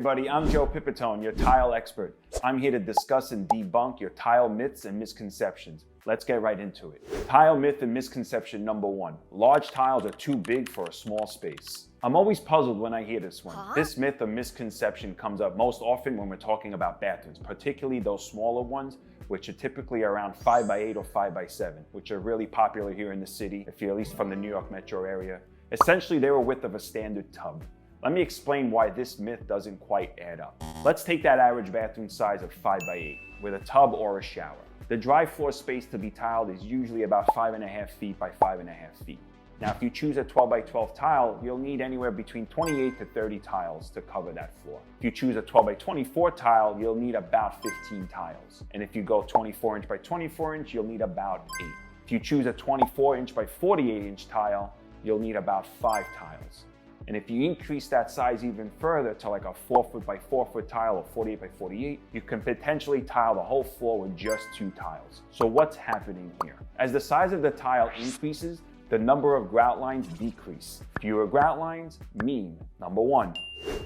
everybody, I'm Joe Pipitone, your tile expert. I'm here to discuss and debunk your tile myths and misconceptions. Let's get right into it. Tile myth and misconception number 1. Large tiles are too big for a small space. I'm always puzzled when I hear this one. This myth or misconception comes up most often when we're talking about bathrooms, particularly those smaller ones, which are typically around 5x8 or 5x7, which are really popular here in the city, if you're at least from the New York metro area. Essentially, they're a width of a standard tub. Let me explain why this myth doesn't quite add up. Let's take that average bathroom size of 5x8 with a tub or a shower. The dry floor space to be tiled is usually about 5.5 feet by 5.5 feet. Now, if you choose a 12x12 tile, you'll need anywhere between 28 to 30 tiles to cover that floor. If you choose a 12x24 tile, you'll need about 15 tiles. And if you go 24 inch by 24 inch, you'll need about 8. If you choose a 24 inch by 48 inch tile, you'll need about 5 tiles. And if you increase that size even further to like a 4 foot by 4 foot tile or 48 by 48, you can potentially tile the whole floor with just 2 tiles. So what's happening here? As the size of the tile increases, the number of grout lines decrease. Fewer grout lines mean, number 1,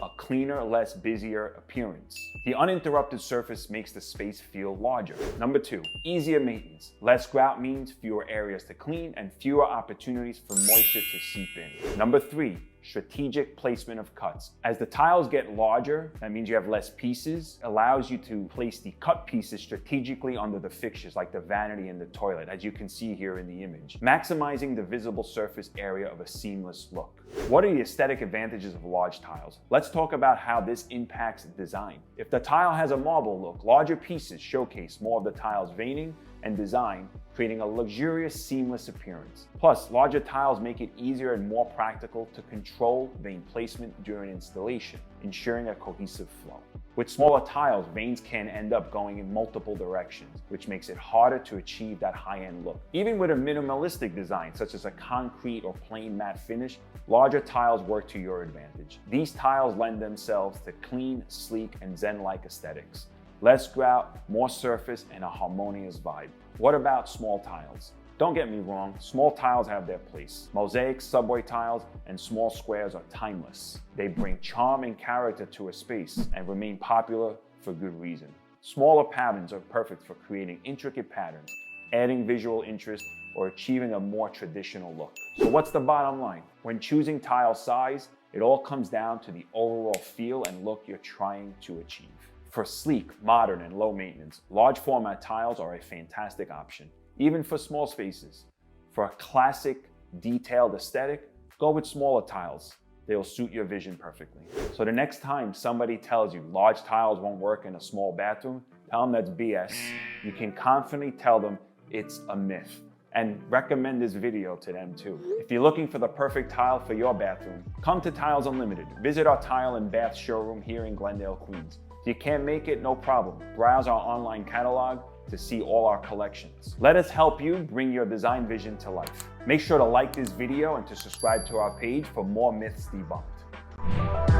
a cleaner, less busier appearance. The uninterrupted surface makes the space feel larger. Number 2, easier maintenance. Less grout means fewer areas to clean and fewer opportunities for moisture to seep in. Number 3, strategic placement of cuts. As the tiles get larger, that means you have less pieces, allows you to place the cut pieces strategically under the fixtures like the vanity and the toilet, as you can see here in the image, maximizing the visible surface area of a seamless look. What are the aesthetic advantages of large tiles? Let's talk about how this impacts design. If the tile has a marble look, larger pieces showcase more of the tile's veining and design, creating a luxurious, seamless appearance. Plus, larger tiles make it easier and more practical to control vein placement during installation, ensuring a cohesive flow. With smaller tiles, veins can end up going in multiple directions, which makes it harder to achieve that high-end look. Even with a minimalistic design, such as a concrete or plain matte finish, larger tiles work to your advantage. These tiles lend themselves to clean, sleek, and zen-like aesthetics. Less grout, more surface, and a harmonious vibe. What about small tiles? Don't get me wrong, small tiles have their place. Mosaics, subway tiles, and small squares are timeless. They bring charm and character to a space and remain popular for good reason. Smaller patterns are perfect for creating intricate patterns, adding visual interest, or achieving a more traditional look. So what's the bottom line? When choosing tile size, it all comes down to the overall feel and look you're trying to achieve. For sleek, modern, and low maintenance, large format tiles are a fantastic option, even for small spaces. For a classic, detailed aesthetic, go with smaller tiles. They'll suit your vision perfectly. So the next time somebody tells you large tiles won't work in a small bathroom, tell them that's BS. You can confidently tell them it's a myth. And recommend this video to them too. If you're looking for the perfect tile for your bathroom, come to Tiles Unlimited. Visit our tile and bath showroom here in Glendale, Queens. If you can't make it, no problem. Browse our online catalog to see all our collections. Let us help you bring your design vision to life. Make sure to like this video and to subscribe to our page for more myths debunked.